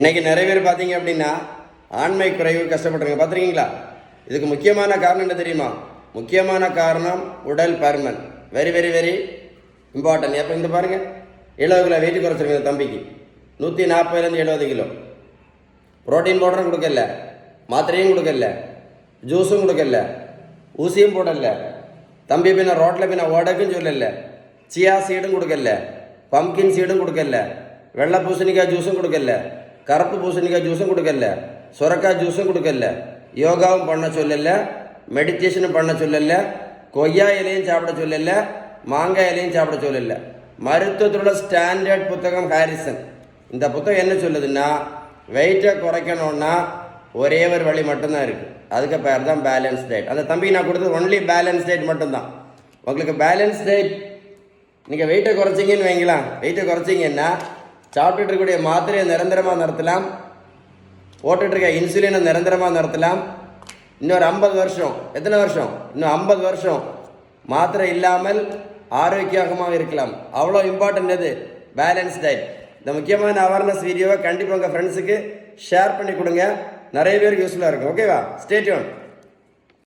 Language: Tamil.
இன்னைக்கு நிறைய பேர் பார்த்தீங்க அப்படின்னா ஆண்மை குறைவு கஷ்டப்படுறீங்க பார்த்துருக்கீங்களா? இதுக்கு முக்கியமான காரணம் என்ன தெரியுமா? முக்கியமான காரணம் உடல் பருமன். Very very very important. எப்போ இந்த பாருங்க, 70 கிலோ வெயிட் குறைச்சிருங்க தம்பிக்கு. 140லேருந்து 70 கிலோ. புரோட்டீன் பவுடரும் கொடுக்கல, மாத்திரையும் கொடுக்கல, ஜூஸும் கொடுக்கல, ஊசியும் போடல. தம்பி பின்ன ரோட்டில் பின்ன ஓடக்குன்னு சொல்லல. சியா சீடும் கொடுக்கல, பம்கின் சீடும் கொடுக்கல, வெள்ளை பூசணிக்காய் ஜூஸும் கொடுக்கல, கருப்பு பூசணிக்காய் ஜூஸும் கொடுக்கல, சுரக்காய் ஜூஸும் கொடுக்கல, யோகாவும் பண்ண சொல்லல, மெடிடேஷனும் பண்ண சொல்லல, கொய்யா இலையும் சாப்பிட சொல்லல, மாங்காய் இலையும் சாப்பிட சொல்லல. மருத்துவத்தோட ஸ்டாண்டர்ட் புத்தகம் ஹாரிசன். இந்த புத்தகம் என்ன சொல்லுதுன்னா, வெயிட்டை குறைக்கணும்னா ஒரே ஒரு வழி மட்டும்தான் இருக்குது. அதுக்கு பேர் தான் பேலன்ஸ் டயட். அந்த தம்பி நான் கொடுத்தது ஒன்லி பேலன்ஸ் டயட் மட்டும்தான். உங்களுக்கு பேலன்ஸ் டயட் நீங்கள் வெயிட்டை குறைச்சிங்கன்னு வைங்களாம். வெயிட்டை குறைச்சிங்கன்னா சாப்பிட்டுட்டு இருக்கக்கூடிய மாத்திரையை நிரந்தரமாக நிறுத்தலாம், போட்டுட்டு இருக்க இன்சுலினை நிரந்தரமாக நிறுத்தலாம். இன்னொரு 50 வருஷம், எத்தனை வருஷம்? இன்னும் 50 வருஷம் மாத்திரை இல்லாமல் ஆரோக்கியமாக இருக்கலாம். அவ்வளோ இம்பார்ட்டன்ட் எது? Balance diet. இந்த முக்கியமான அவேர்னஸ் வீடியோவை கண்டிப்பாக உங்கள் ஃப்ரெண்ட்ஸுக்கு ஷேர் பண்ணி கொடுங்க. நிறைய பேருக்கு யூஸ்ஃபுல்லாக இருக்கும். ஓகேவா? Stay tune.